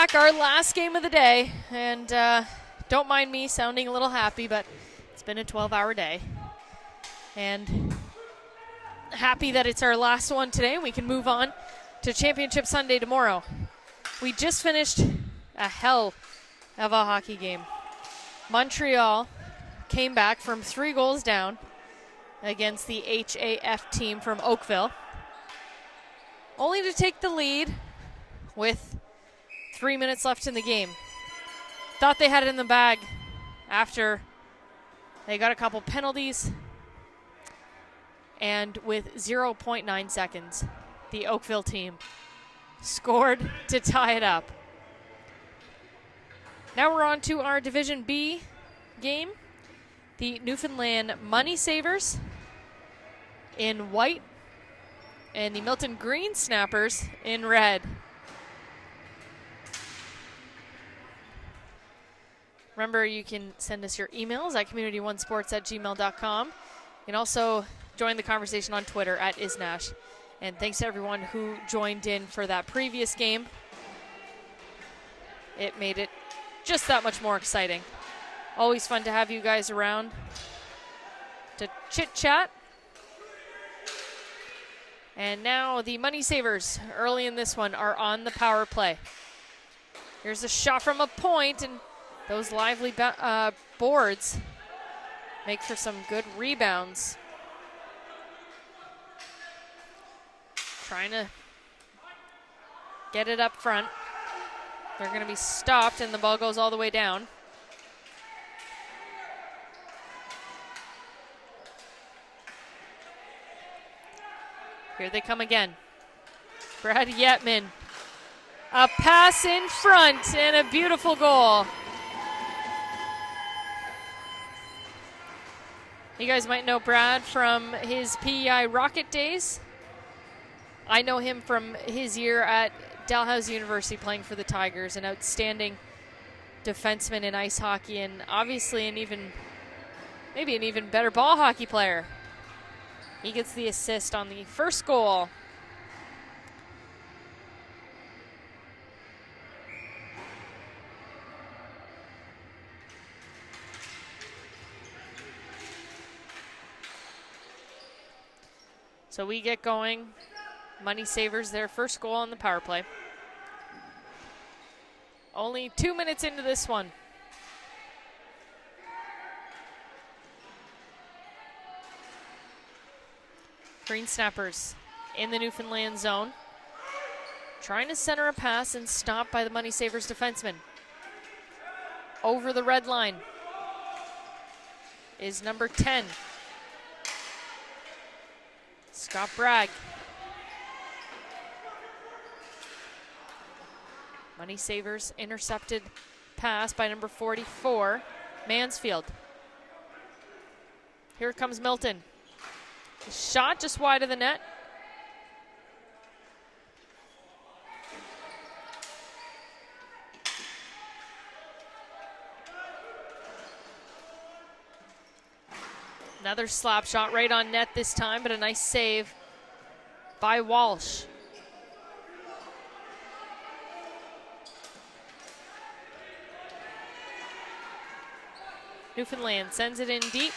back, our last game of the day, and don't mind me sounding a little happy, but it's been a 12-hour day. And happy that it's our last one today, and we can move on to Championship Sunday tomorrow. We just finished a hell of a hockey game. Montreal came back from 3 goals down against the HAF team from Oakville, only to take the lead with 3 minutes left in the game. Thought they had it in the bag after they got a couple penalties, and with 0.9 seconds, the Oakville team scored to tie it up. Now we're on to our Division B game. The Newfoundland Money Savers in white and the Milton Green Snappers in red. Remember, you can send us your emails at community1sports@gmail.com. You can also join the conversation on Twitter at @isnash. And thanks to everyone who joined in for that previous game. It made it just that much more exciting. Always fun to have you guys around to chit-chat. And now the Money Savers, early in this one, are on the power play. Here's a shot from a point, and those lively boards make for some good rebounds. Trying to get it up front. They're going to be stopped, and the ball goes all the way down. Here they come again. Brad Yetman. A pass in front and a beautiful goal. You guys might know Brad from his PEI Rocket days. I know him from his year at Dalhousie University playing for the Tigers, an outstanding defenseman in ice hockey, and obviously maybe an even better ball hockey player. He gets the assist on the first goal. So we get going. Money Savers, their first goal on the power play. Only 2 minutes into this one. Green Snappers in the Newfoundland zone. Trying to center a pass and stopped by the Money Savers defenseman. Over the red line is number 10. Scott Bragg. Money Savers intercepted pass by number 44, Mansfield. Here comes Milton. Shot just wide of the net. Another slap shot right on net this time, but a nice save by Walsh. Newfoundland sends it in deep.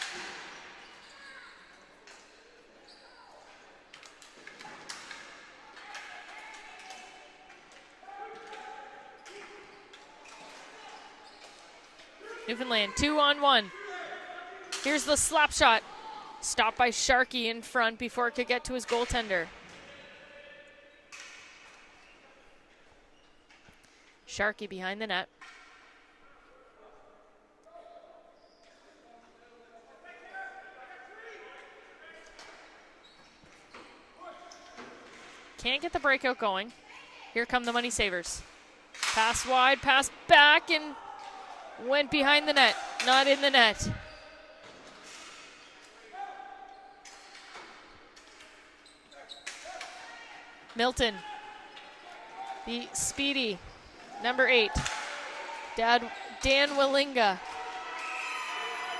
Newfoundland 2-on-1. Here's the slap shot. Stopped by Sharkey in front before it could get to his goaltender. Sharkey behind the net. Can't get the breakout going. Here come the Money Savers. Pass wide, pass back, and went behind the net, not in the net. Milton, the speedy number 8, Dan Willinga.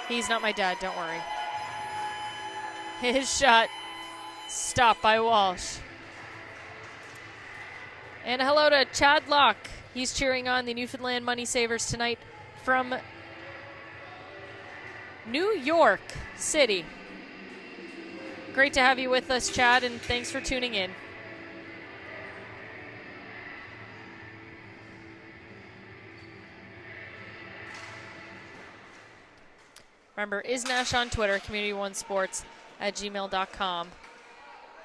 He's not my dad, don't worry. His shot stopped by Walsh. And hello to Chad Locke He's cheering on the Newfoundland Money Savers tonight from New York City. Great to have you with us, Chad, and thanks for tuning in. Remember, Isnash on Twitter, community1sports@gmail.com.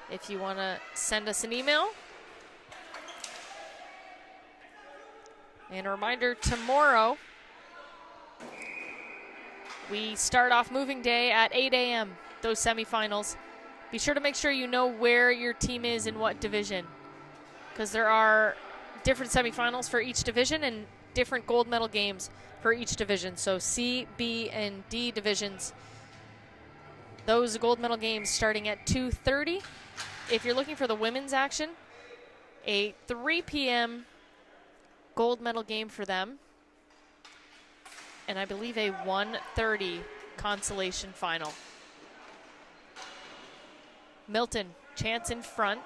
If you want to send us an email. And a reminder, tomorrow we start off moving day at 8 a.m., those semifinals. Be sure to make sure you know where your team is in what division, because there are different semifinals for each division and different gold medal games for each division. So C, B, and D divisions, those gold medal games starting at 2:30. If you're looking for the women's action, a 3 p.m. gold medal game for them, and I believe a 1:30 consolation final. Milton, chance in front,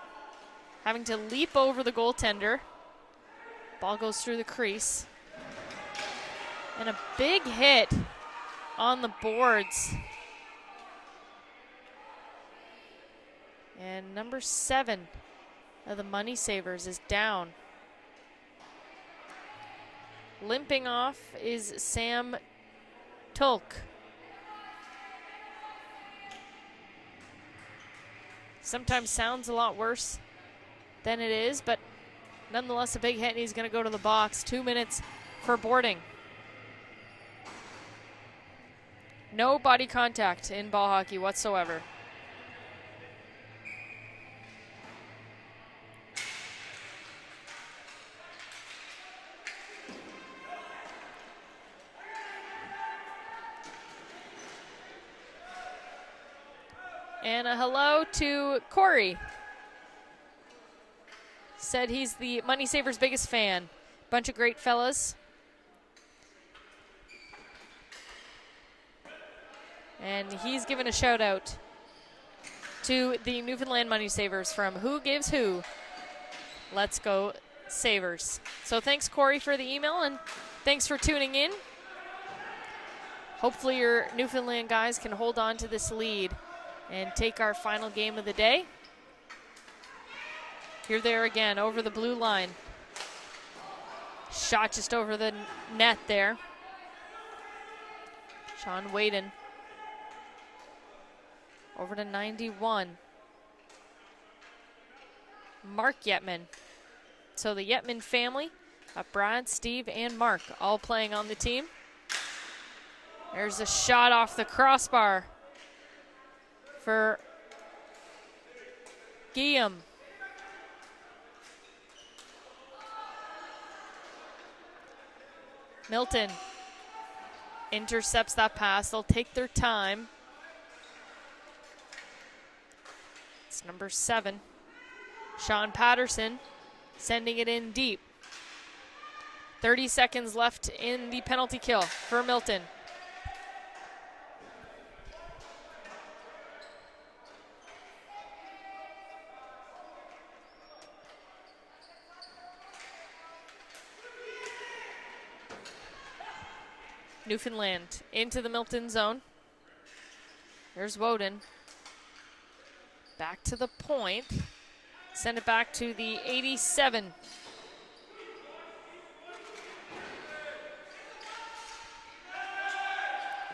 having to leap over the goaltender. Ball goes through the crease. And a big hit on the boards. And number 7 of the Money Savers is down. Limping off is Sam Tulk. Sometimes sounds a lot worse than it is, but nonetheless a big hit, and he's going to go to the box. 2 minutes for boarding. No body contact in ball hockey whatsoever. And a hello to Corey. Said he's the Money Savers' biggest fan. Bunch of great fellas. And he's given a shout out to the Newfoundland Money Savers from Who Gives Who. Let's go Savers. So thanks, Corey, for the email, and thanks for tuning in. Hopefully your Newfoundland guys can hold on to this lead and take our final game of the day. Here they are again, over the blue line. Shot just over the net there. Sean Whedon. Over to 91. Mark Yetman. So the Yetman family of Brad, Steve, and Mark all playing on the team. There's a shot off the crossbar for Guillaume. Milton intercepts that pass. They'll take their time. It's number 7, Sean Patterson, sending it in deep. 30 seconds left in the penalty kill for Milton. Newfoundland into the Milton zone. There's Woden. Back to the point. Send it back to the 87.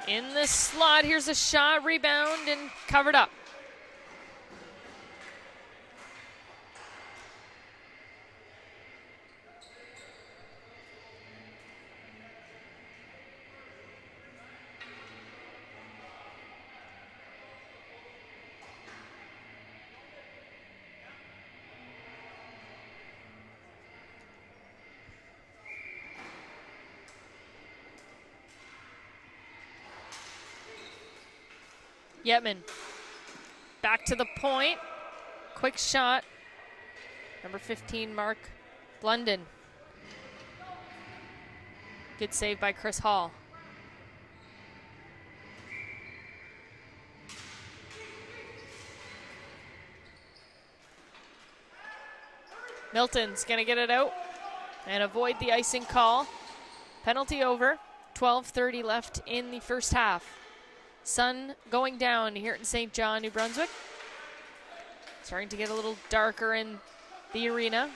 In the slot, here's a shot, rebound, and covered up. Yetman back to the point. Quick shot. Number 15, Mark Blunden. Good save by Chris Hall. Milton's going to get it out. and avoid the icing call. Penalty over. 12:30 left in the first half. Sun going down here in St. John, New Brunswick. Starting to get a little darker in the arena.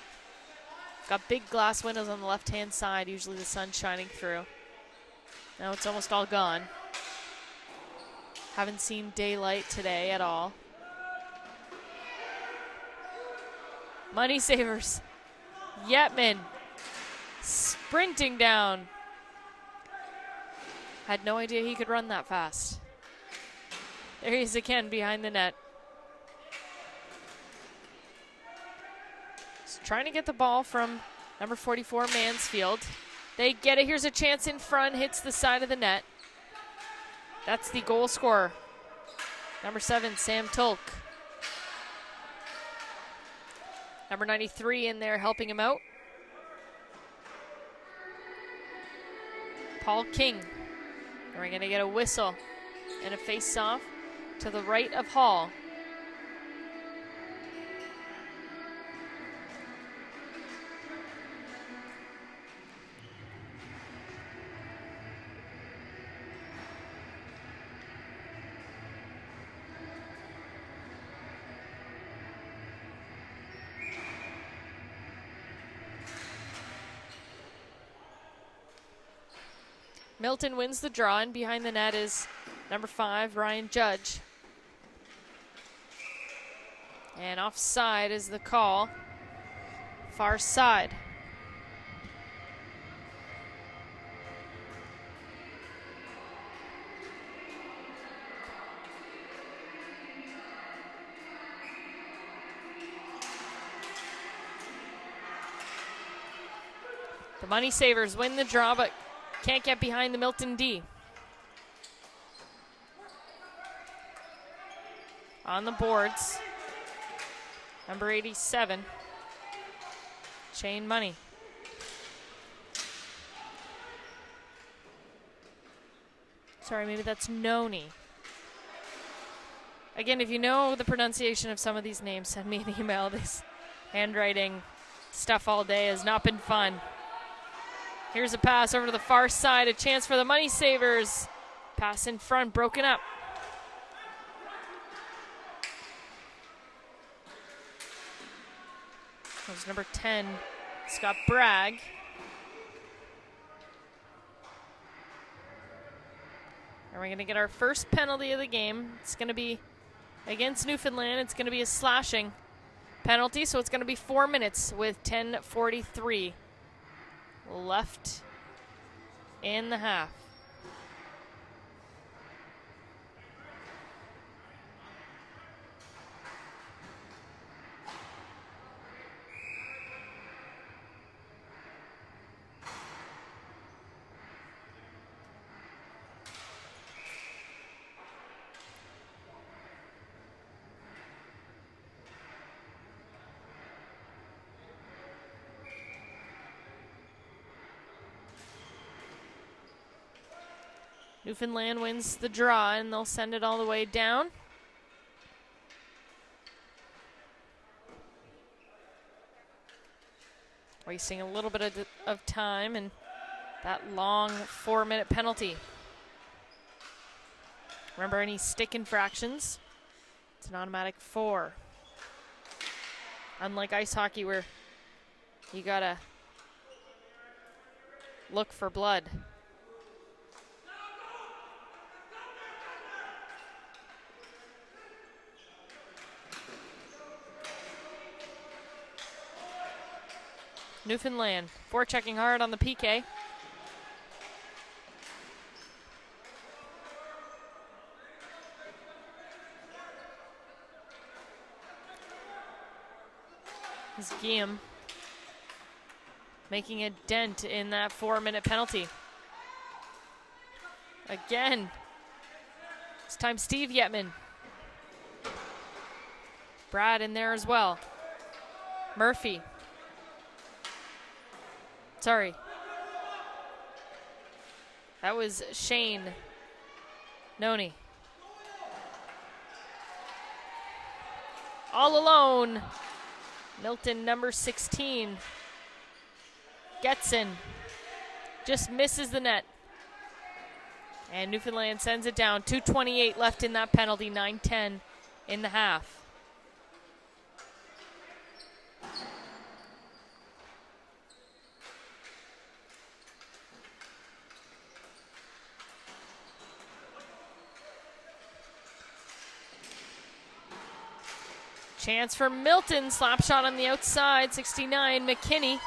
Got big glass windows on the left-hand side, usually the sun shining through. Now it's almost all gone. Haven't seen daylight today at all. Money savers. Yetman sprinting down. Had no idea he could run that fast. There he is again behind the net. Just trying to get the ball from number 44 Mansfield. They get it. Here's a chance in front. Hits the side of the net. That's the goal scorer. Number 7, Sam Tulk. Number 93 in there helping him out. Paul King. And we're going to get a whistle and a face-off to the right of Hall. Milton wins the draw, and behind the net is number 5, Ryan Judge. And offside is the call. Far side. The Money Savers win the draw, but can't get behind the Milton D. On the boards, number 87, Shane Money. Sorry, maybe that's Noni. Again, if you know the pronunciation of some of these names, send me an email. This handwriting stuff all day has not been fun. Here's a pass over to the far side, a chance for the Money Savers. Pass in front, broken up. That was number 10, Scott Bragg. And we're going to get our first penalty of the game. It's going to be against Newfoundland. It's going to be a slashing penalty, so it's going to be 4 minutes with 10:43 left in the half. Newfoundland wins the draw, and they'll send it all the way down. Wasting a little bit of time and that long 4-minute penalty. Remember, any stick infractions, it's an automatic 4. Unlike ice hockey where you gotta look for blood. Newfoundland forechecking hard on the PK. Here's Guillaume making a dent in that 4-minute penalty. Again, this time Steve Yetman. Brad in there as well. Murphy. Sorry. That was Shane Noni. All alone. Milton, number 16. Gets in. Just misses the net. And Newfoundland sends it down. 2:28 left in that penalty. 9-10 in the half. Chance for Milton. Slap shot on the outside. 69. McKinney.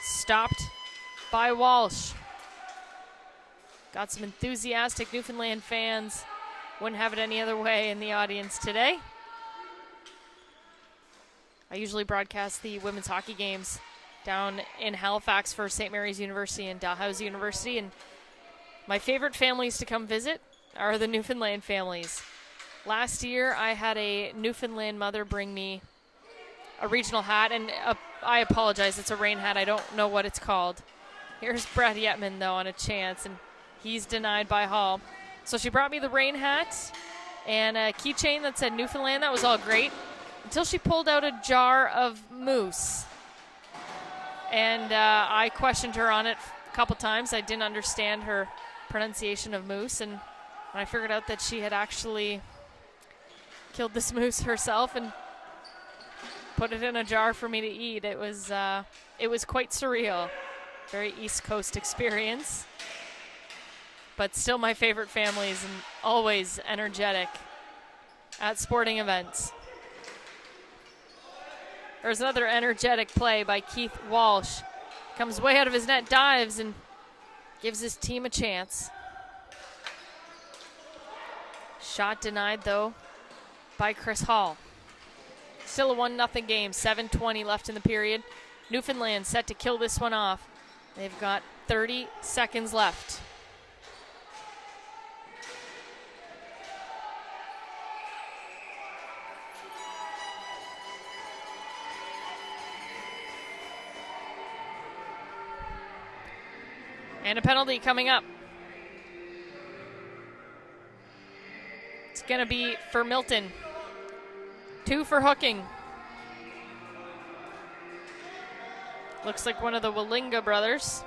Stopped by Walsh. Got some enthusiastic Newfoundland fans. Wouldn't have it any other way in the audience today. I usually broadcast the women's hockey games down in Halifax for St. Mary's University and Dalhousie University. And my favorite families to come visit are the Newfoundland families. Last year, I had a Newfoundland mother bring me a regional hat, and I apologize, it's a rain hat. I don't know what it's called. Here's Brad Yetman, though, on a chance, and he's denied by Hall. So she brought me the rain hat and a keychain that said Newfoundland. That was all great until she pulled out a jar of moose. And I questioned her on it a couple times. I didn't understand her pronunciation of moose, and when I figured out that she had actually killed this moose herself and put it in a jar for me to eat, it was quite surreal. Very East Coast experience, but still my favorite families and always energetic at sporting events. There's another energetic play by Keith Walsh. Comes way out of his net, dives, and gives his team a chance. Shot denied, though, by Chris Hall. Still a 1-0 game, 7:20 left in the period. Newfoundland set to kill this one off. They've got 30 seconds left. And a penalty coming up. It's going to be for Milton. 2 for hooking. Looks like one of the Walinga brothers.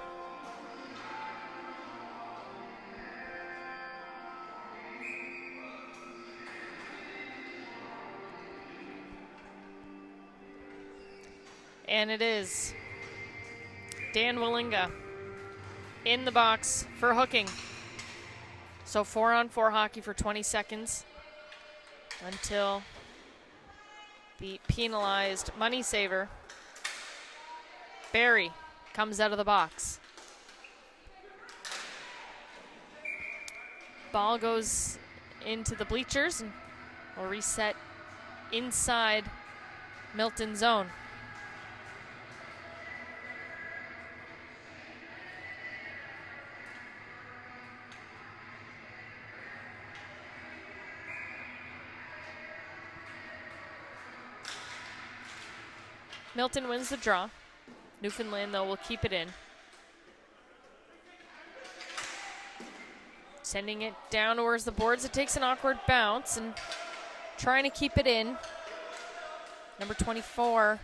And it is Dan Walinga in the box for hooking. So 4-on-4 hockey for 20 seconds until the penalized money saver, Barry, comes out of the box. Ball goes into the bleachers and will reset inside Milton zone. Milton wins the draw. Newfoundland, though, will keep it in. Sending it down towards the boards. It takes an awkward bounce and trying to keep it in. Number 24,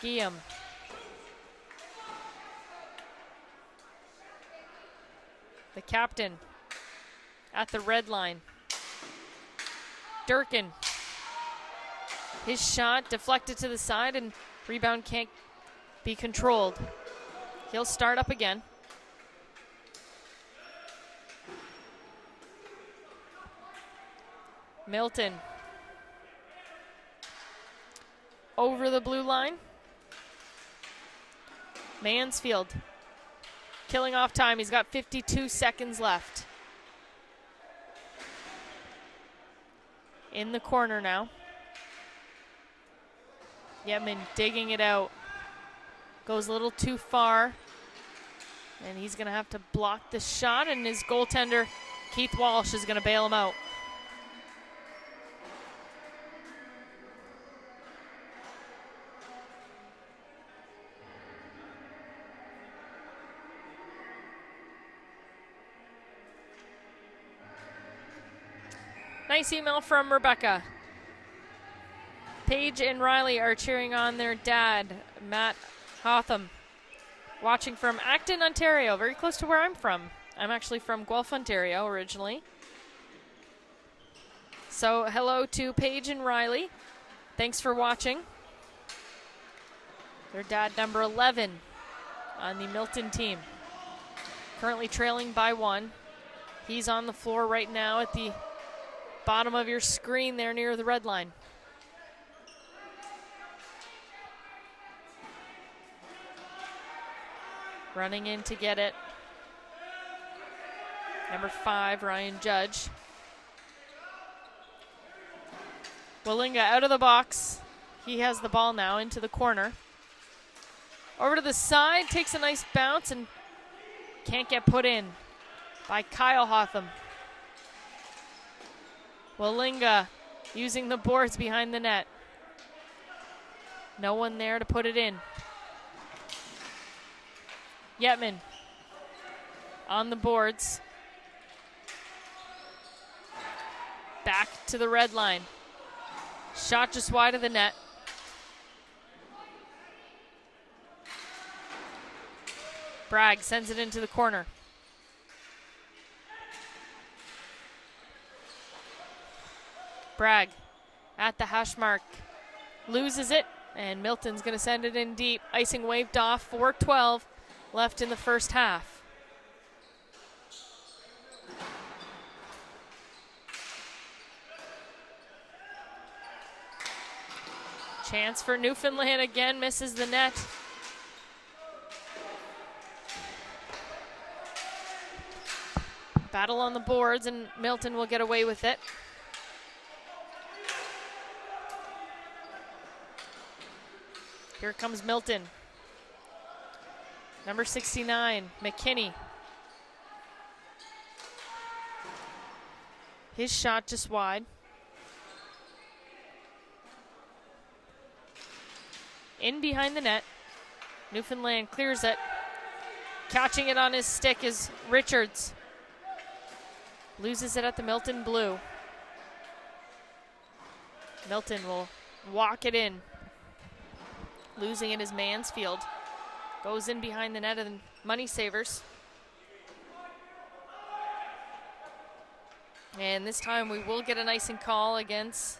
Guillaume. The captain at the red line. Durkin. His shot deflected to the side and rebound can't be controlled. He'll start up again. Milton. Over the blue line. Mansfield. Killing off time. He's got 52 seconds left. In the corner now. Yetman digging it out. Goes a little too far. And he's going to have to block the shot, and his goaltender, Keith Walsh, is going to bail him out. Nice email from Rebecca. Paige and Riley are cheering on their dad, Matt Hotham, watching from Acton, Ontario, very close to where I'm from. I'm actually from Guelph, Ontario originally. So hello to Paige and Riley. Thanks for watching. Their dad, number 11 on the Milton team. Currently trailing by 1. He's on the floor right now at the bottom of your screen there near the red line. Running in to get it. Number 5, Ryan Judge. Walinga out of the box. He has the ball now into the corner. Over to the side, takes a nice bounce and can't get put in by Kyle Hotham. Walinga using the boards behind the net. No one there to put it in. Yetman on the boards. Back to the red line. Shot just wide of the net. Bragg sends it into the corner. Bragg at the hash mark. Loses it, and Milton's going to send it in deep. Icing waved off, 4:12 left in the first half. Chance for Newfoundland again, misses the net. Battle on the boards, and Milton will get away with it. Here comes Milton. Number 69, McKinney. His shot just wide. In behind the net. Newfoundland clears it. Catching it on his stick is Richards. Loses it at the Milton blue. Milton will walk it in. Losing it is Mansfield. Goes in behind the net of the Money Savers. And this time we will get an icing call against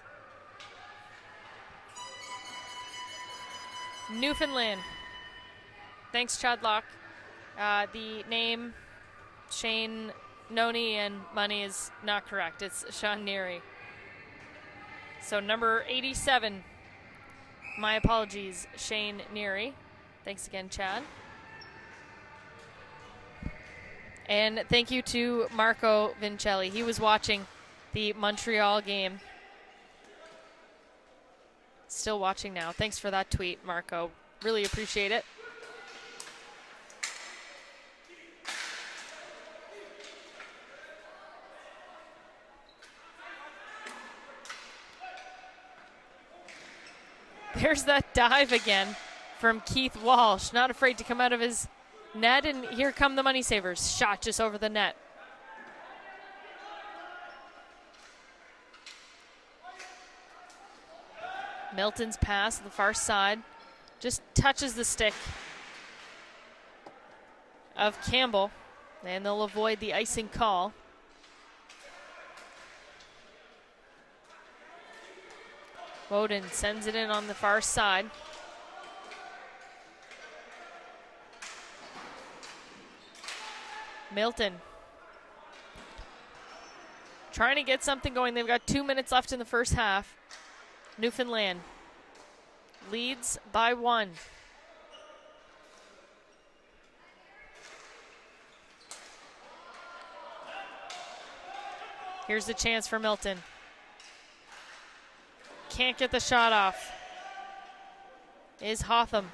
Newfoundland. Thanks, Chadlock. The name Shane Noni and Money is not correct. It's Sean Neary. So number 87. My apologies, Shane Neary. Thanks again, Chad. And thank you to Marco Vincelli. He was watching the Montreal game. Still watching now. Thanks for that tweet, Marco. Really appreciate it. There's that dive again from Keith Walsh. Not afraid to come out of his net, and here come the Money Savers. Shot just over the net. Milton's pass to the far side just touches the stick of Campbell, and they'll avoid the icing call. Woden sends it in on the far side. Milton trying to get something going. They've got 2 minutes left in the first half. Newfoundland leads by 1. Here's the chance for Milton. Can't get the shot off. Is Hotham.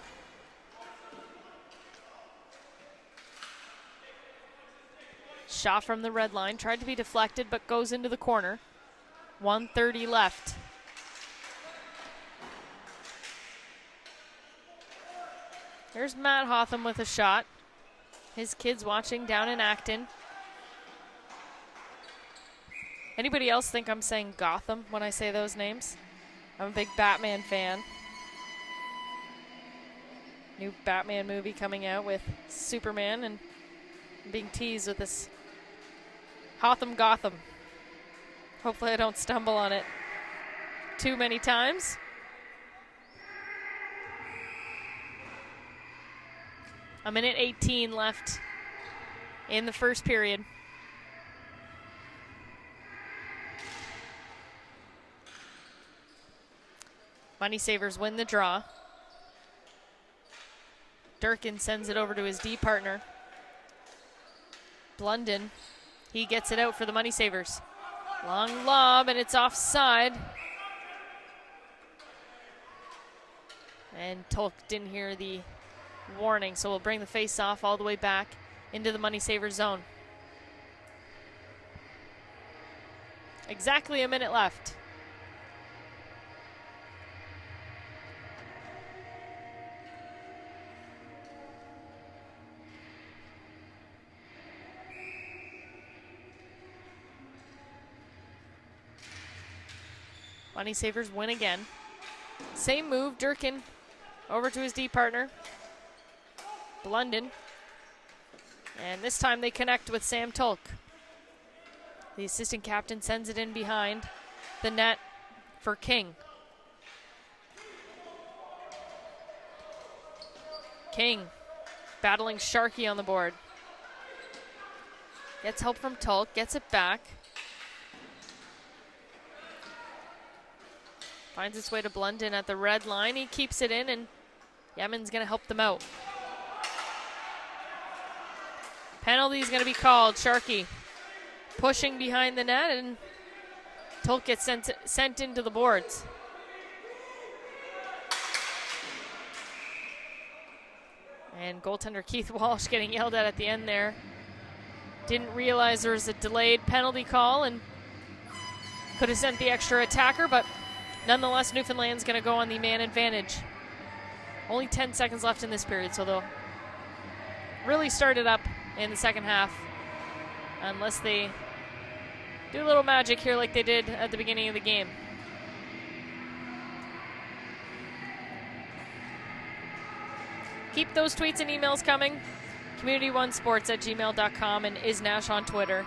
Shot from the red line. Tried to be deflected, but goes into the corner. 1:30 left. There's Matt Hotham with a shot. His kids watching down in Acton. Anybody else think I'm saying Gotham when I say those names? I'm a big Batman fan. New Batman movie coming out with Superman and being teased with this Gotham. Hopefully I don't stumble on it too many times. A minute 18 left in the first period. Money Savers win the draw. Durkin sends it over to his D partner. Blunden, he gets it out for the Money Savers. Long lob, and it's offside. And Tolk didn't hear the warning, so we'll bring the face-off all the way back into the Money Savers zone. Exactly a minute left. Money Savers win again. Same move, Durkin over to his D partner, Blunden. And this time they connect with Sam Tolk. The assistant captain sends it in behind the net for King. King battling Sharkey on the board. Gets help from Tolk, gets it back. Finds its way to Blunden at the red line. He keeps it in, and Yemen's going to help them out. Penalty is going to be called. Sharkey pushing behind the net, and Tolk gets sent into the boards. And goaltender Keith Walsh getting yelled at the end there. Didn't realize there was a delayed penalty call and could have sent the extra attacker, but nonetheless, Newfoundland's going to go on the man advantage. Only 10 seconds left in this period, so they'll really start it up in the second half unless they do a little magic here like they did at the beginning of the game. Keep those tweets and emails coming. community1sports@gmail.com and isnash on Twitter.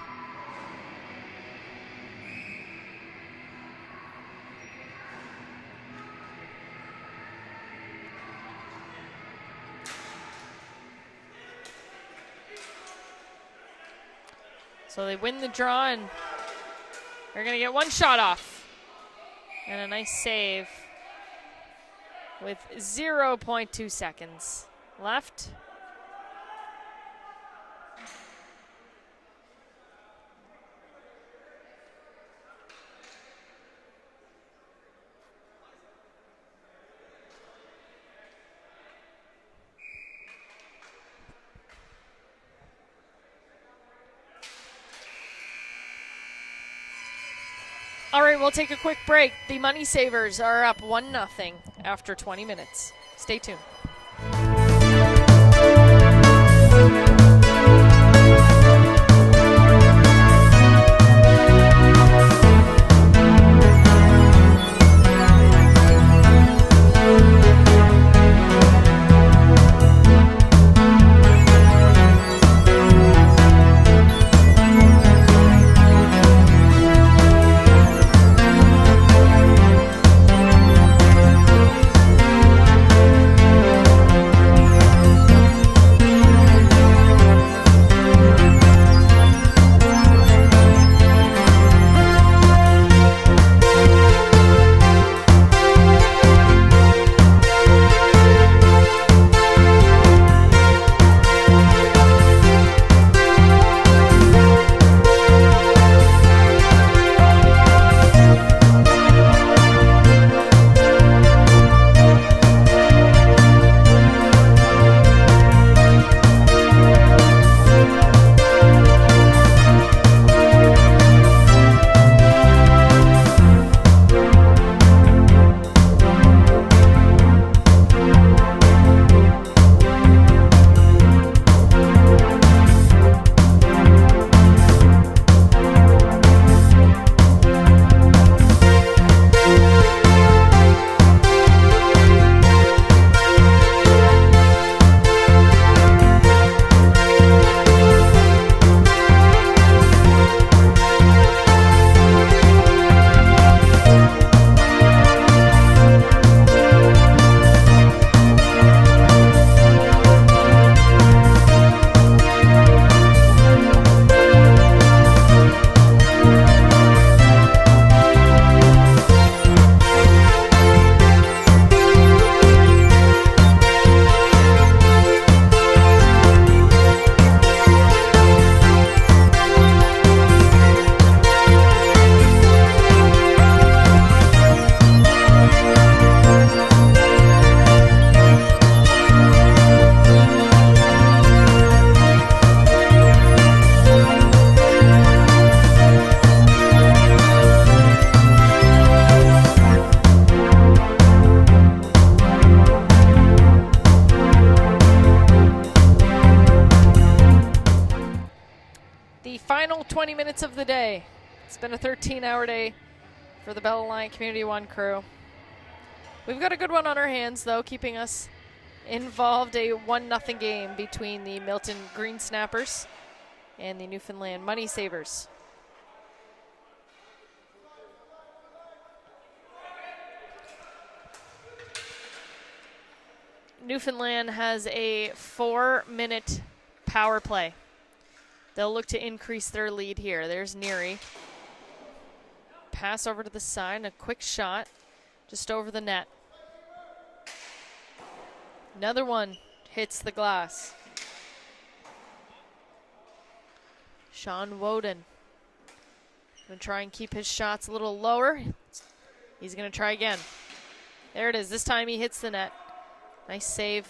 So they win the draw, and they're going to get one shot off. And a nice save with 0.2 seconds left. All right, we'll take a quick break. The Money Savers are up 1-0 after 20 minutes. Stay tuned. Final 20 minutes of the day. It's been a 13-hour day for the Bell Alliant Community One crew. We've got a good one on our hands, though, keeping us involved. A 1-0 game between the Milton Green Snappers and the Newfoundland Money Savers. Newfoundland has a 4-minute power play. They'll look to increase their lead here. There's Neary. Pass over to the side, a quick shot just over the net. Another one hits the glass. Sean Woden gonna try and keep his shots a little lower. He's gonna try again. There it is. This time he hits the net. Nice save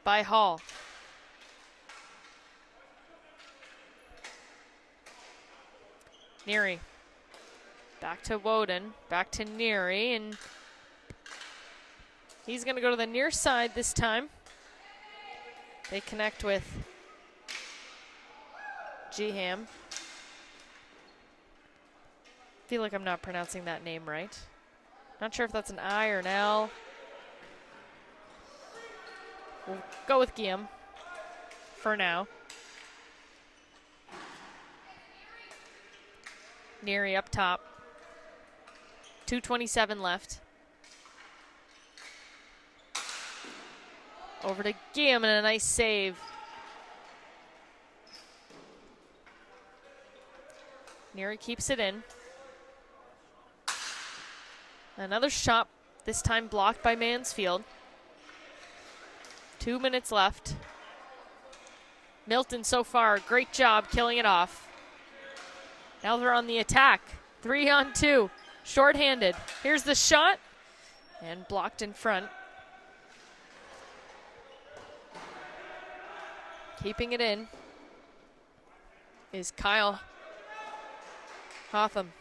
by Hall. Neary. Back to Woden. Back to Neary. And he's going to go to the near side this time. They connect with Geham. Feel like I'm not pronouncing that name right. Not sure if that's an I or an L. We'll go with Guillaume for now. Neary up top. 2:27 left. Over to Guillaume and a nice save. Neary keeps it in. Another shot, this time blocked by Mansfield. 2 minutes left. Milton so far, great job killing it off. Now they're on the attack. 3-on-2, shorthanded. Here's the shot, and blocked in front. Keeping it in is Kyle Hotham.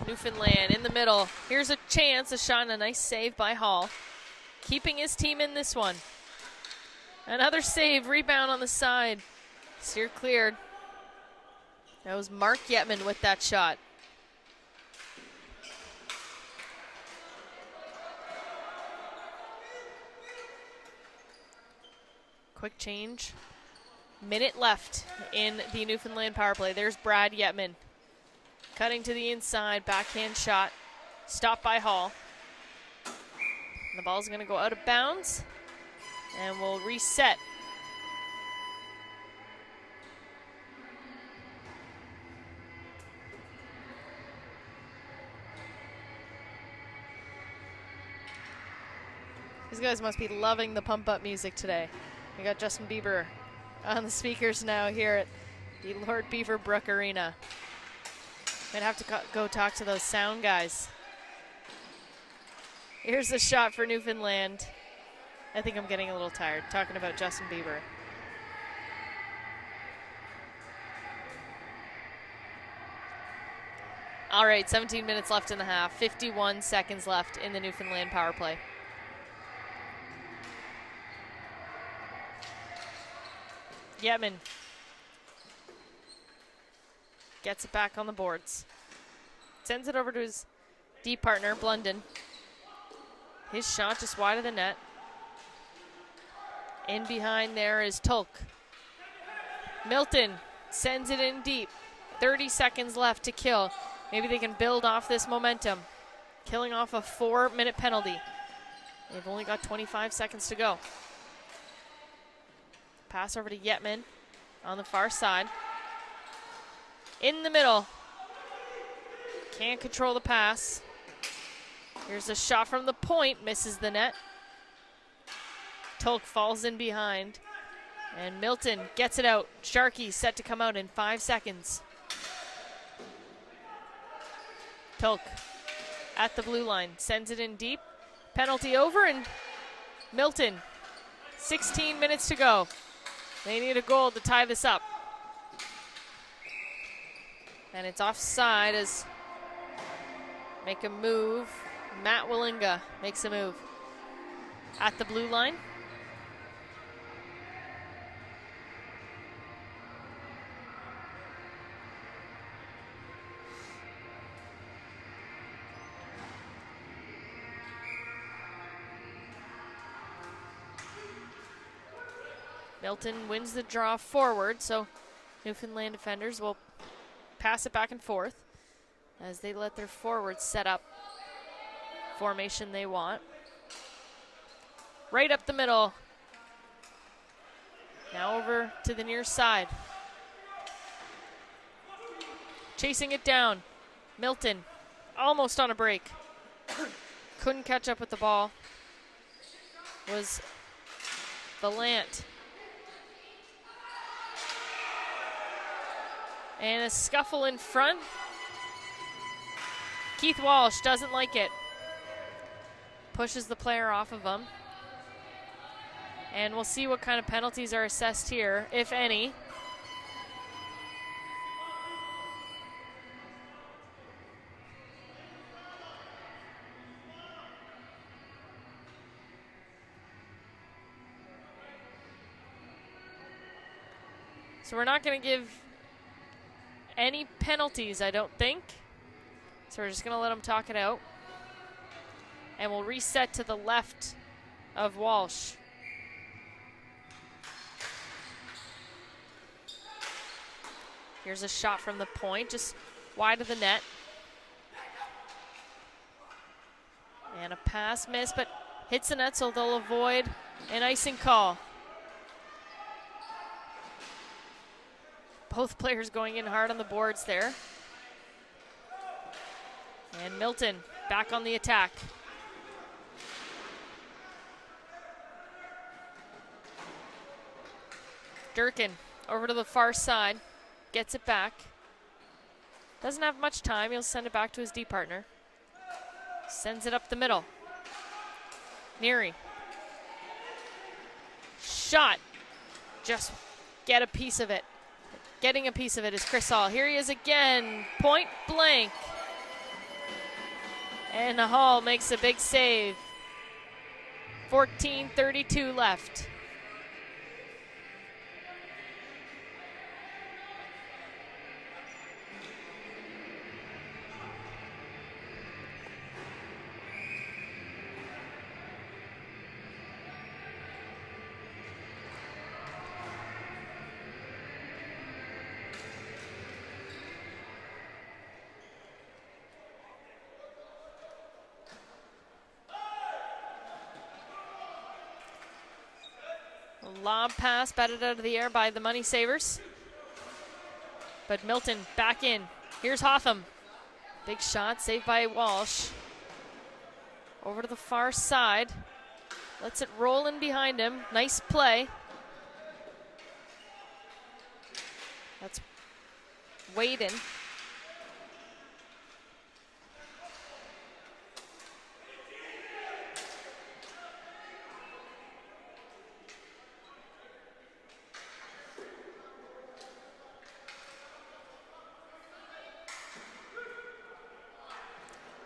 Newfoundland in the middle. Here's a chance, a shot and a nice save by Hall. Keeping his team in this one. Another save, rebound on the side. Steer cleared. That was Mark Yetman with that shot. Quick change. Minute left in the Newfoundland power play. There's Brad Yetman. Cutting to the inside, backhand shot. Stopped by Hall. And the ball's going to go out of bounds. And we'll reset. These guys must be loving the pump-up music today. We got Justin Bieber on the speakers now here at the Lord Beaverbrook Arena. Might have to go talk to those sound guys. Here's the shot for Newfoundland. I think I'm getting a little tired talking about Justin Bieber. All right, 17 minutes left in the half. 51 seconds left in the Newfoundland power play. Yetman gets it back on the boards. Sends it over to his D partner, Blunden. His shot just wide of the net. In behind there is Tulk. Milton sends it in deep. 30 seconds left to kill. Maybe they can build off this momentum. Killing off a 4-minute penalty. They've only got 25 seconds to go. Pass over to Yetman on the far side. In the middle. Can't control the pass. Here's a shot from the point. Misses the net. Tulk falls in behind. And Milton gets it out. Sharkey set to come out in 5 seconds. Tulk at the blue line. Sends it in deep. Penalty over, and Milton. 16 minutes to go. They need a goal to tie this up. And it's offside as make a move Matt Willinga makes a move at the blue line. Milton wins the draw forward, so Newfoundland defenders will pass it back and forth as they let their forwards set up formation they want. Right up the middle. Now over to the near side. Chasing it down. Milton almost on a break. Couldn't catch up with the ball. Was Valant. And a scuffle in front. Keith Walsh doesn't like it. Pushes the player off of him. And we'll see what kind of penalties are assessed here, if any. So we're not going to give any penalties, I don't think. So we're just going to let them talk it out. And we'll reset to the left of Walsh. Here's a shot from the point, just wide of the net. And a pass miss, but hits the net, so they'll avoid an icing call. Both players going in hard on the boards there. And Milton back on the attack. Durkin over to the far side. Gets it back. Doesn't have much time. He'll send it back to his D partner. Sends it up the middle. Neary. Shot. Just get a piece of it. Getting a piece of it is Chris Hall. Here he is again. Point blank. And Hall makes a big save. 14:32 left. Lob pass batted out of the air by the Money Savers. But Milton back in. Here's Hotham. Big shot saved by Walsh. Over to the far side. Lets it roll in behind him. Nice play. That's Whedon.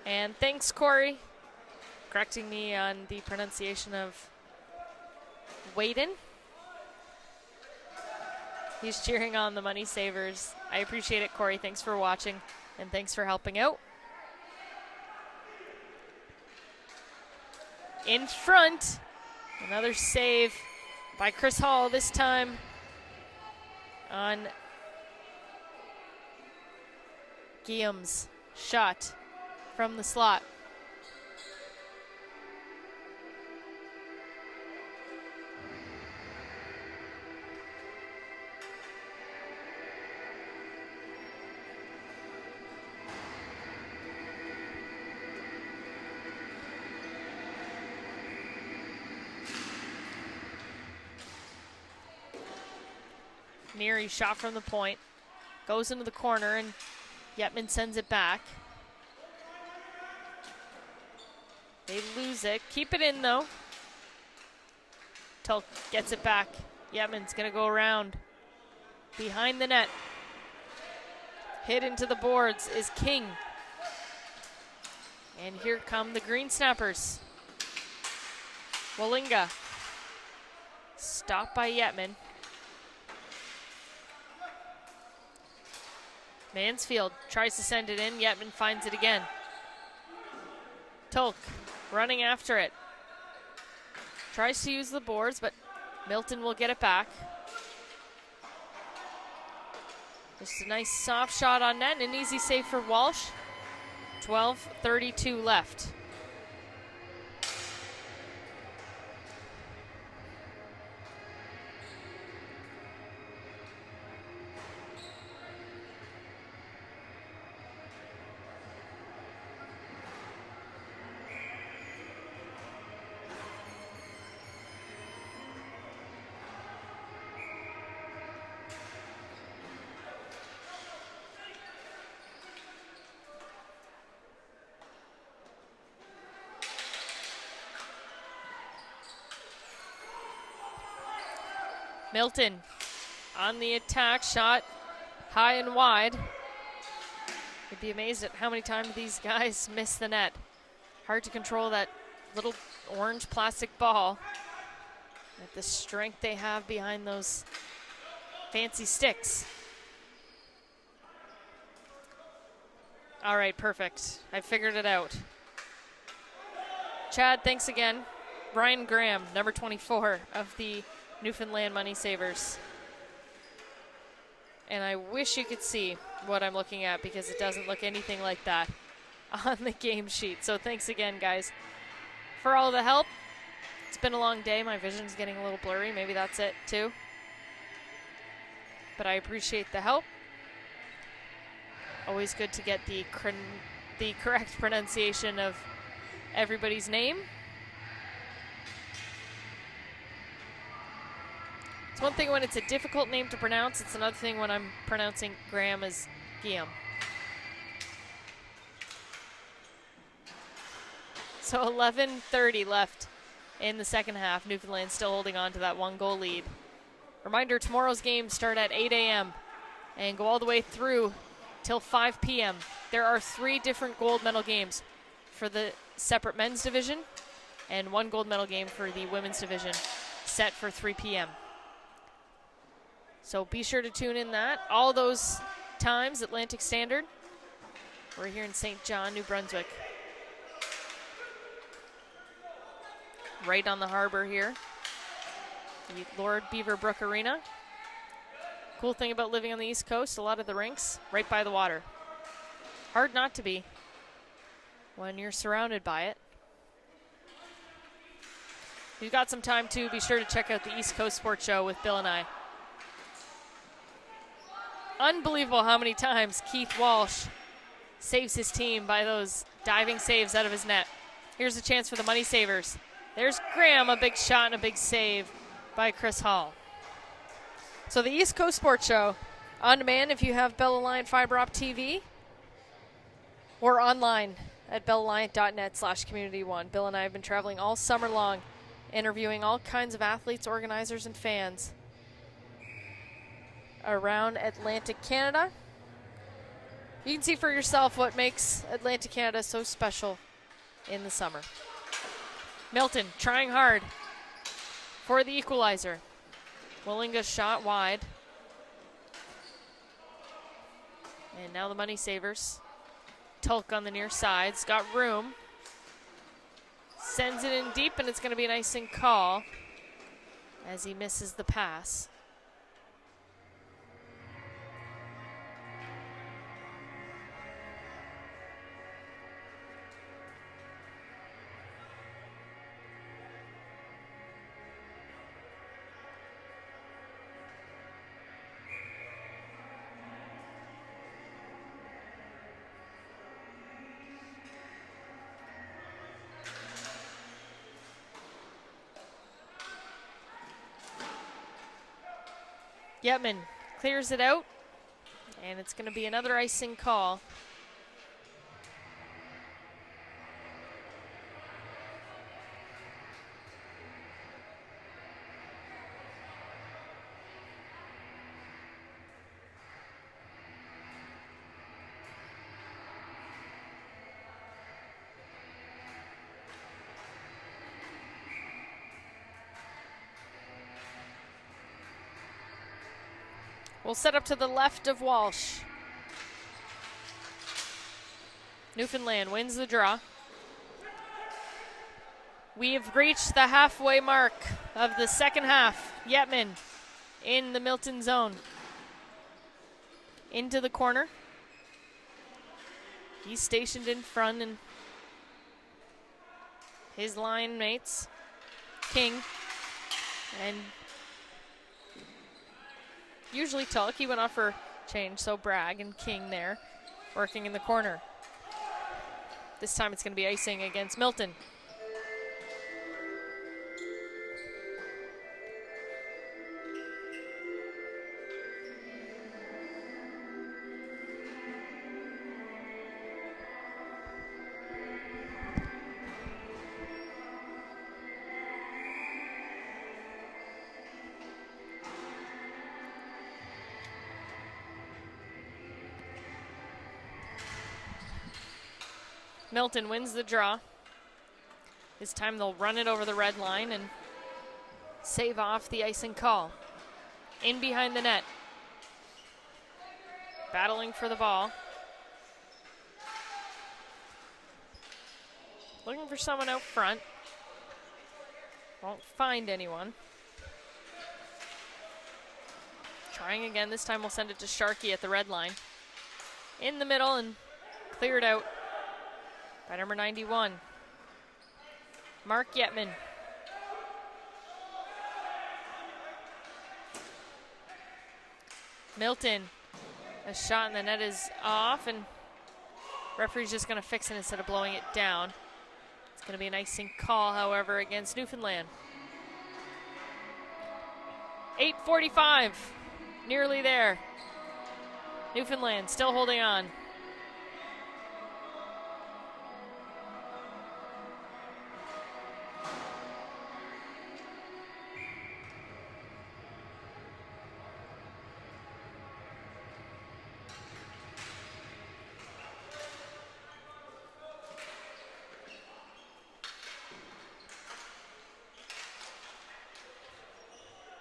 And thanks, Corey, correcting me on the pronunciation of Whedon. He's cheering on the Money Savers. I appreciate it, Corey. Thanks for watching, and thanks for helping out. In front, another save by Chris Hall, this time on Guillaume's shot from the slot. Neary shot from the point, goes into the corner, and Yetman sends it back. They lose it. Keep it in, though. Tulk gets it back. Yetman's going to go around. Behind the net. Hit into the boards is King. And here come the Green Snappers. Wallinga. Stopped by Yetman. Mansfield tries to send it in. Yetman finds it again. Tolk running after it. Tries to use the boards, but Milton will get it back. Just a nice soft shot on net and an easy save for Walsh. 12:32 left. Milton on the attack, shot high and wide. You'd be amazed at how many times these guys miss the net. Hard to control that little orange plastic ball. With the strength they have behind those fancy sticks. All right, perfect. I figured it out. Chad, thanks again. Brian Graham, number 24 of the Newfoundland Money Savers. And I wish you could see what I'm looking at because it doesn't look anything like that on the game sheet. So thanks again, guys, for all the help. It's been a long day. My vision's getting a little blurry. Maybe that's it too. But I appreciate the help. Always good to get the correct pronunciation of everybody's name. It's one thing when it's a difficult name to pronounce. It's another thing when I'm pronouncing Graham as Guillaume. So 11:30 left in the second half. Newfoundland still holding on to that 1-goal lead. Reminder, tomorrow's games start at 8 a.m. and go all the way through till 5 p.m. There are 3 different gold medal games for the separate men's division and 1 gold medal game for the women's division set for 3 p.m. So be sure to tune in that. All those times, Atlantic Standard. We're here in St. John, New Brunswick. Right on the harbor here. The Lord Beaverbrook Arena. Cool thing about living on the East Coast, a lot of the rinks right by the water. Hard not to be when you're surrounded by it. If you've got some time too, be sure to check out the East Coast Sports Show with Bill and I. Unbelievable how many times Keith Walsh saves his team by those diving saves out of his net. Here's a chance for the Money Savers. There's Graham, a big shot and a big save by Chris Hall. So the East Coast Sports Show, on demand if you have Bell Alliant Fiber Op TV, or online at bellalliant.net/community1. Bill and I have been traveling all summer long, interviewing all kinds of athletes, organizers, and fans around Atlantic Canada. You can see for yourself what makes Atlantic Canada so special in the summer. Milton trying hard for the equalizer. Wallinga shot wide. And now the Money Savers. Tulk on the near side's got room. Sends it in deep, and it's going to be an icing call as he misses the pass. Yetman clears it out, and it's going to be another icing call. will set up to the left of Walsh. Newfoundland wins the draw. We have reached the halfway mark of the second half. Yetman in the Milton zone. Into the corner. He's stationed in front, and his line mates, King and usually Tulk. He went off for change, so Bragg and King there working in the corner. This time it's going to be icing against Milton. Milton wins the draw. This time they'll run it over the red line and save off the icing call. In behind the net. Battling for the ball. Looking for someone out front. Won't find anyone. Trying again. This time we'll send it to Sharkey at the red line. In the middle and cleared out by number 91, Mark Yetman. Milton, a shot in the net is off, and referee's just going to fix it instead of blowing it down. It's going to be an icing call, however, against Newfoundland. 8:45, nearly there. Newfoundland still holding on.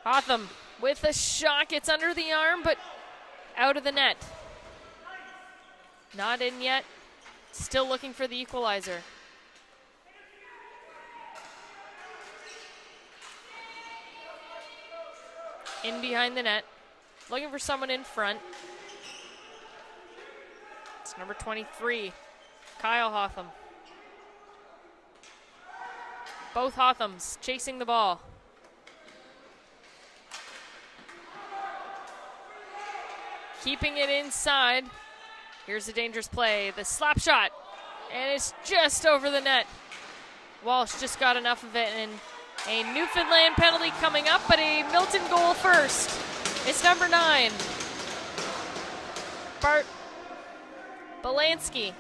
Hotham with a shot, gets under the arm, but out of the net. Not in yet. Still looking for the equalizer. In behind the net. Looking for someone in front. It's number 23, Kyle Hotham. Both Hothams chasing the ball. Keeping it inside. Here's a dangerous play. The slap shot. And it's just over the net. Walsh just got enough of it. And a Newfoundland penalty coming up, but a Milton goal first. It's number 9, Bart Belansky.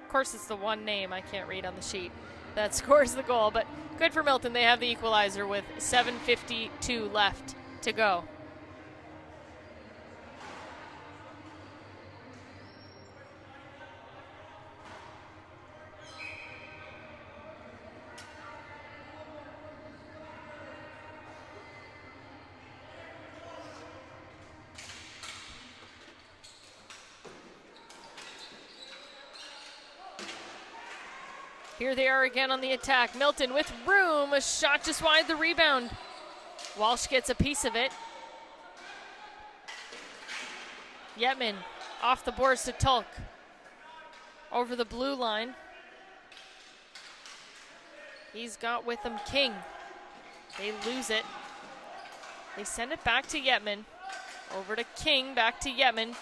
Of course, it's the one name I can't read on the sheet that scores the goal, but good for Milton. They have the equalizer with 7:52 left to go. Here they are again on the attack. Milton with room, a shot just wide, the rebound. Walsh gets a piece of it. Yetman off the boards to Tulk. Over the blue line. He's got with him King. They lose it. They send it back to Yetman. Over to King, back to Yetman.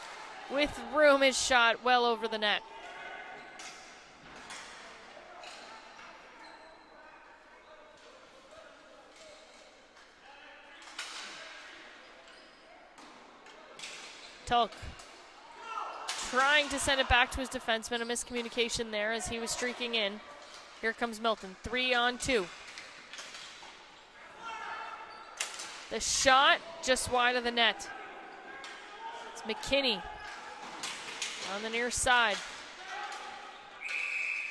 With room, his shot well over the net. Tulk trying to send it back to his defenseman. A miscommunication there as he was streaking in. Here comes Milton, 3-on-2. The shot just wide of the net. It's McKinney on the near side.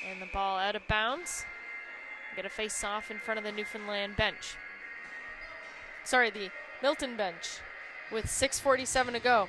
And the ball out of bounds. Get a face-off in front of the Newfoundland bench. Sorry, the Milton bench with 6:47 to go.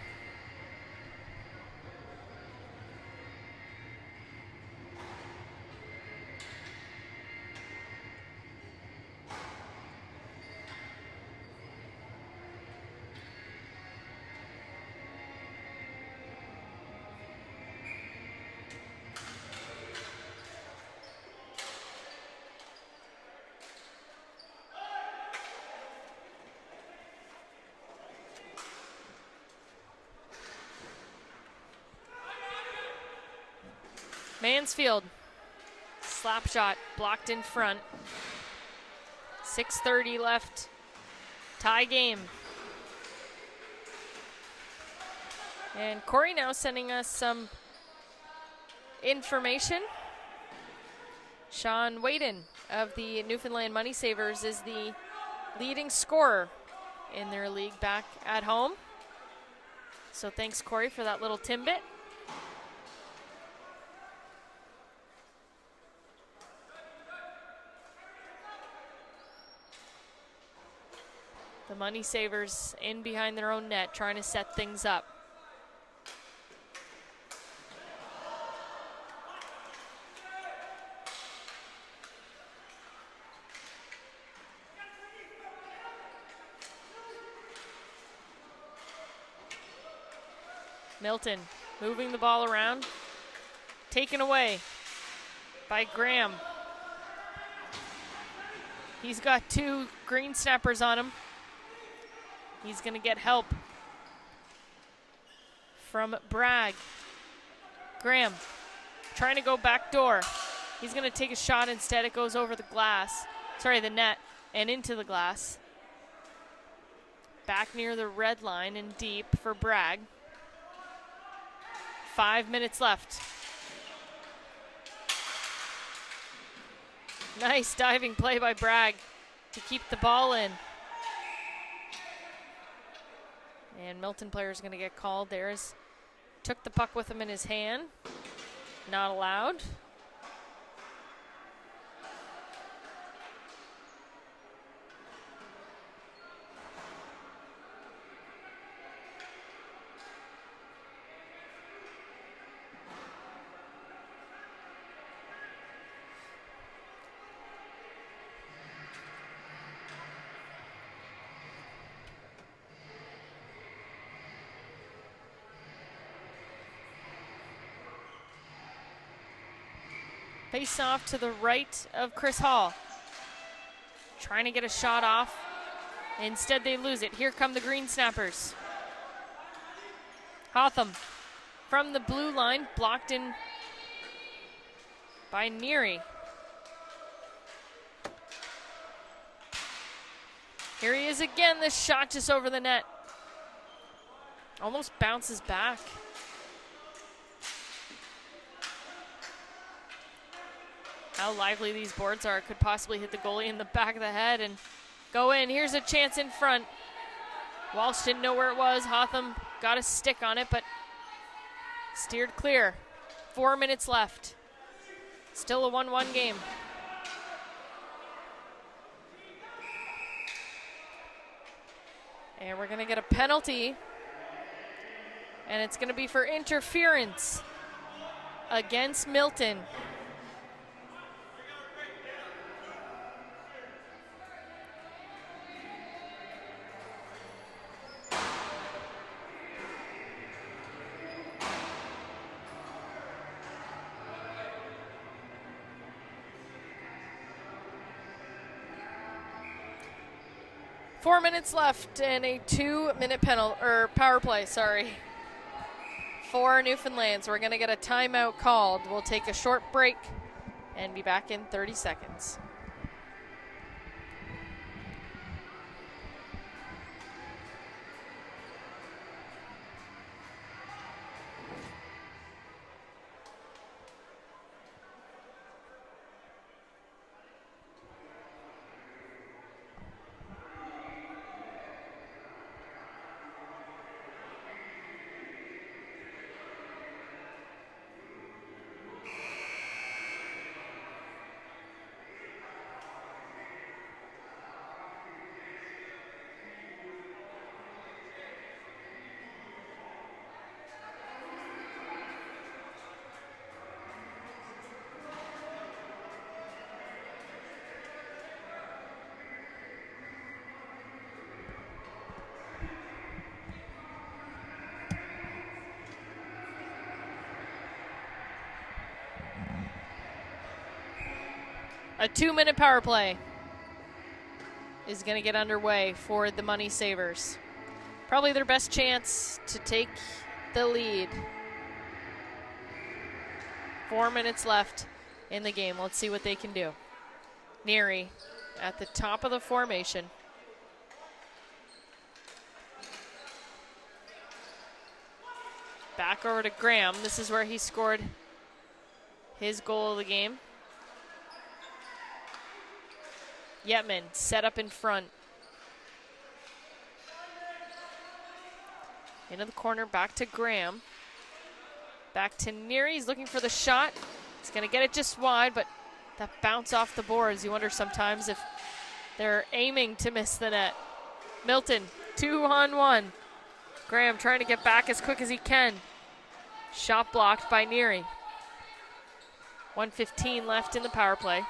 Mansfield, slap shot blocked in front. 6:30 left, tie game. And Corey now sending us some information. Sean Whedon of the Newfoundland Money Savers is the leading scorer in their league back at home. So thanks, Corey, for that little timbit. The Money Savers in behind their own net, trying to set things up. Milton moving the ball around, taken away by Graham. He's got two green snappers on him. He's going to get help from Bragg. Graham trying to go back door. He's going to take a shot instead. It goes over the glass. Sorry, the net and into the glass. Back near the red line and deep for Bragg. 5 minutes left. Nice diving play by Bragg to keep the ball in. And Milton player is going to get called there as took the puck with him in his hand. Not allowed. Face off to the right of Chris Hall. Trying to get a shot off. Instead they lose it. Here come the Green Snappers. Hotham from the blue line, blocked in by Neary. Here he is again. The shot just over the net. Almost bounces back. How lively these boards are. Could possibly hit the goalie in the back of the head and go in. Here's a chance in front. Walsh didn't know where it was. Hotham got a stick on it, but steered clear. 4 minutes left. Still a 1-1 game. And we're going to get a penalty. And it's going to be for interference against Milton. Four minutes left and a 2-minute power play, for Newfoundland. So we're going to get a timeout called. We'll take a short break and be back in 30 seconds. A 2-minute power play is going to get underway for the Money Savers. Probably their best chance to take the lead. 4 minutes left in the game. Let's see what they can do. Neary at the top of the formation. Back over to Graham. This is where he scored his goal of the game. Yetman set up in front. Into the corner, back to Graham. Back to Neary. He's looking for the shot. He's going to get it just wide, but that bounce off the boards. You wonder sometimes if they're aiming to miss the net. Milton, 2-on-1. Graham trying to get back as quick as he can. Shot blocked by Neary. 1:15 left in the power play.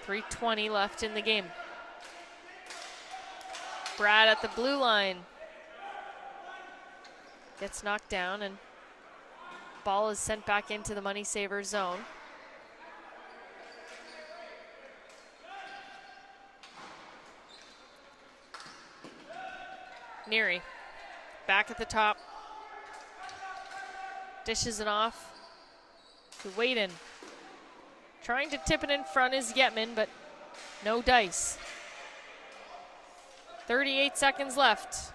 3:20 left in the game. Brad at the blue line. Gets knocked down and ball is sent back into the Money Saver zone. Neary back at the top. Dishes it off to Whedon. Trying to tip it in front is Yetman, but no dice. 38 seconds left.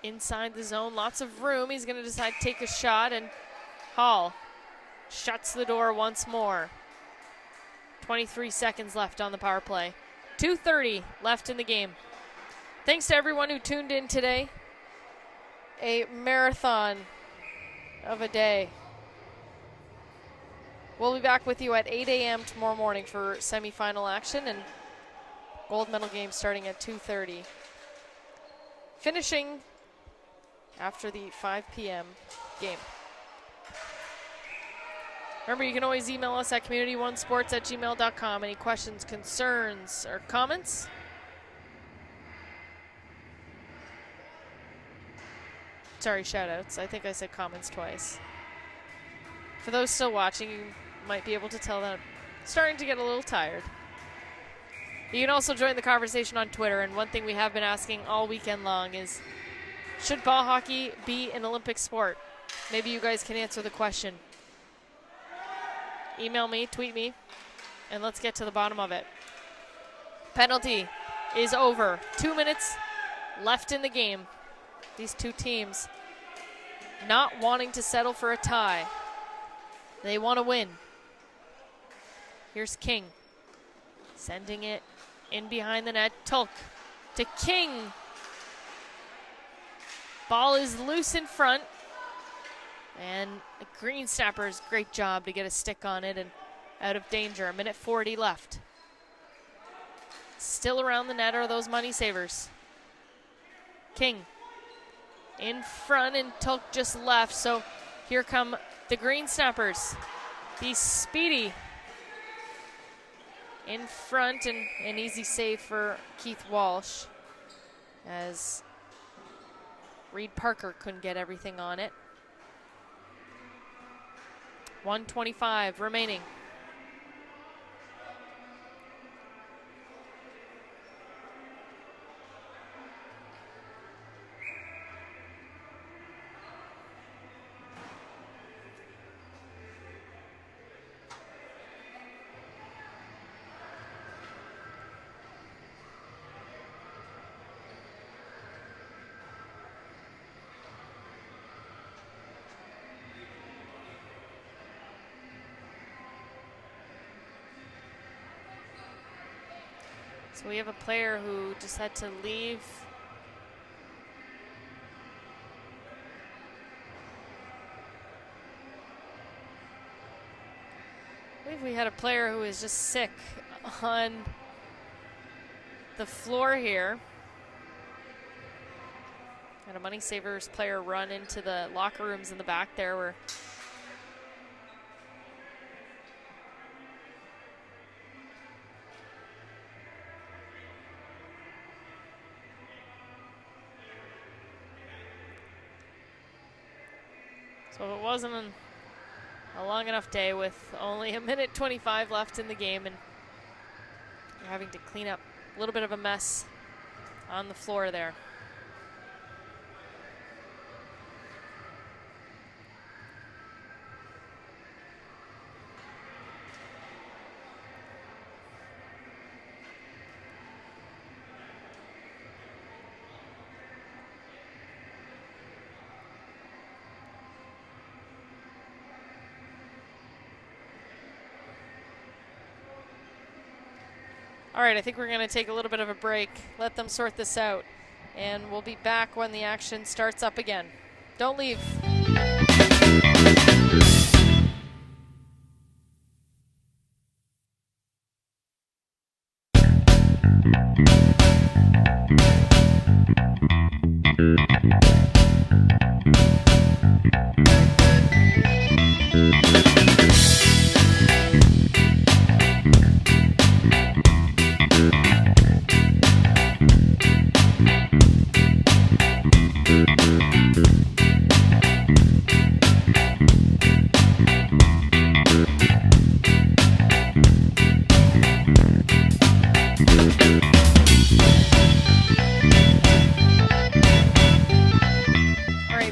Inside the zone, lots of room. He's going to decide to take a shot, and Hall shuts the door once more. 23 seconds left on the power play. 2:30 left in the game. Thanks to everyone who tuned in today. A marathon of a day. We'll be back with you at 8 a.m. tomorrow morning for semifinal action and gold medal game starting at 2:30. Finishing after the 5 p.m. game. Remember, you can always email us at community1sports@gmail.com. Any questions, concerns, or comments? Sorry, shout-outs. I think I said comments twice. For those still watching, you might be able to tell that I'm starting to get a little tired. You can also join the conversation on Twitter, and one thing we have been asking all weekend long is, should ball hockey be an Olympic sport? Maybe you guys can answer the question. Email me, tweet me, and let's get to the bottom of it. Penalty is over. 2 minutes left in the game. These two teams not wanting to settle for a tie. They want to win. Here's King. Sending it in behind the net. Tulk to King. Ball is loose in front. And the Green Snappers, great job to get a stick on it and out of danger. 1:40 left. Still around the net are those Money Savers. King in front, and Tulk just left. So here come the Green Snappers. Be speedy in front, and an easy save for Keith Walsh as Reed Parker couldn't get everything on it. 1:25 remaining. So we have a player who just had to leave. I believe we had a player who is just sick on the floor here. Had a Money Savers player run into the locker rooms in the back there where So if it wasn't a long enough day with only 1:25 left in the game and you're having to clean up a little bit of a mess on the floor there. All right, I think we're going to take a little bit of a break, let them sort this out, and we'll be back when the action starts up again. Don't leave.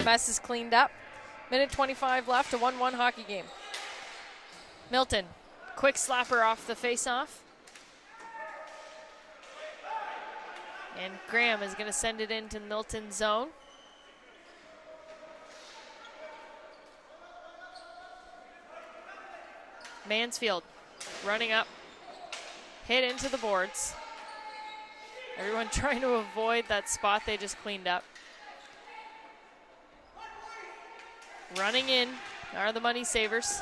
Mess is cleaned up. 1:25 left, a 1-1 hockey game. Milton, quick slapper off the face-off. And Graham is going to send it into Milton's zone. Mansfield running up, hit into the boards. Everyone trying to avoid that spot they just cleaned up. Running in are the money savers.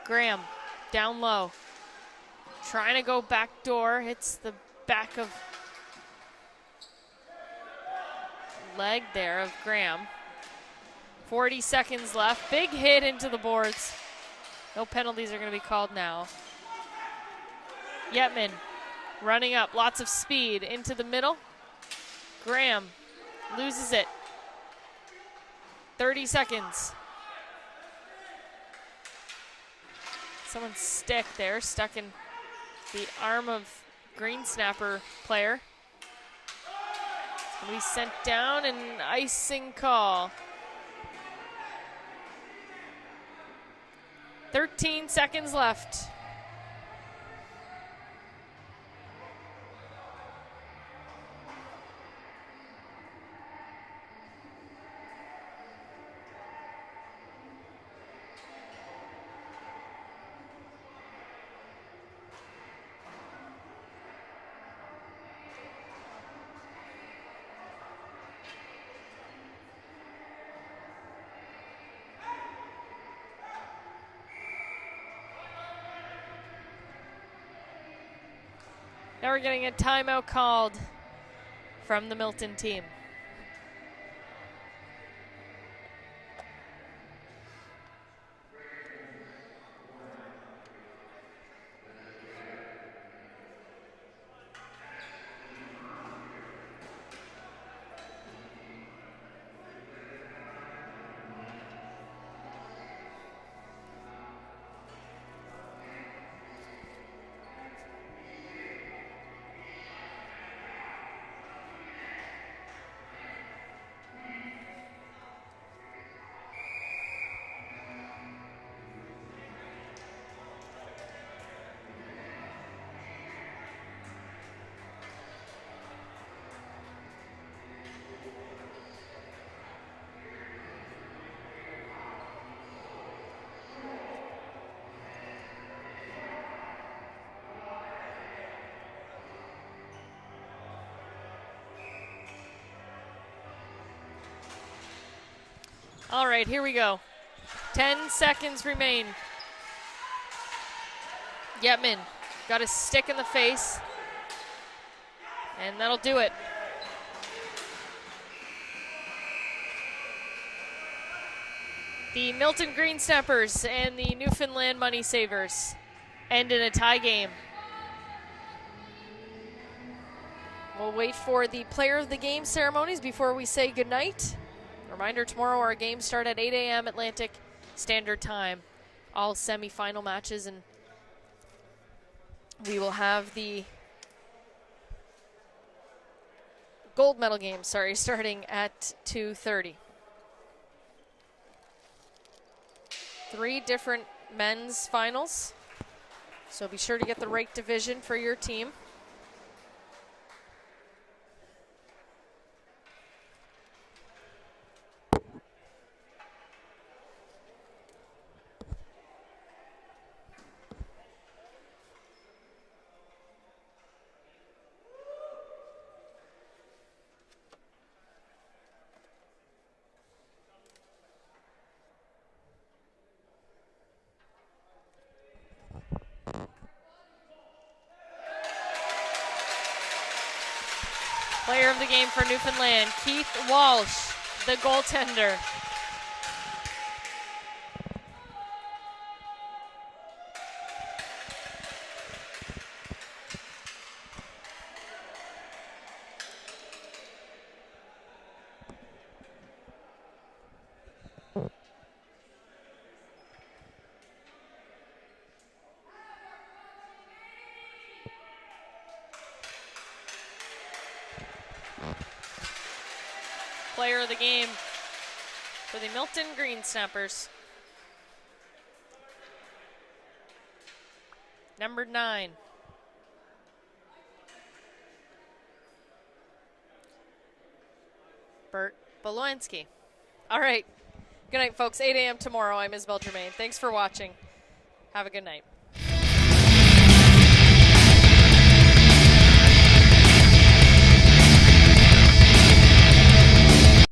Graham down low. Trying to go back door. Hits the back of leg there of Graham. 40 seconds left. Big hit into the boards. No penalties are going to be called now. Yetman running up. Lots of speed into the middle. Graham loses it. 30 seconds. Someone's stick there, stuck in the arm of green snapper player. We sent down an icing call. 13 seconds left. Now we're getting a timeout called from the Milton team. All right, here we go. 10 seconds remain. Yetman got a stick in the face, and that'll do it. The Milton Green Snappers and the Newfoundland Money Savers end in a tie game. We'll wait for the player of the game ceremonies before we say goodnight. Reminder, tomorrow our games start at 8 a.m. Atlantic, Standard Time, all semifinal matches, and we will have the gold medal game, starting at 2:30. 3 different men's finals, so be sure to get the right division for your team. Player of the game for Newfoundland, Keith Walsh, the goaltender. Player of the game for the Milton Green Snappers, number 9, Bert Bolowinski. All right. Good night, folks. 8 a.m. tomorrow. I'm Isabel Germain. Thanks for watching. Have a good night.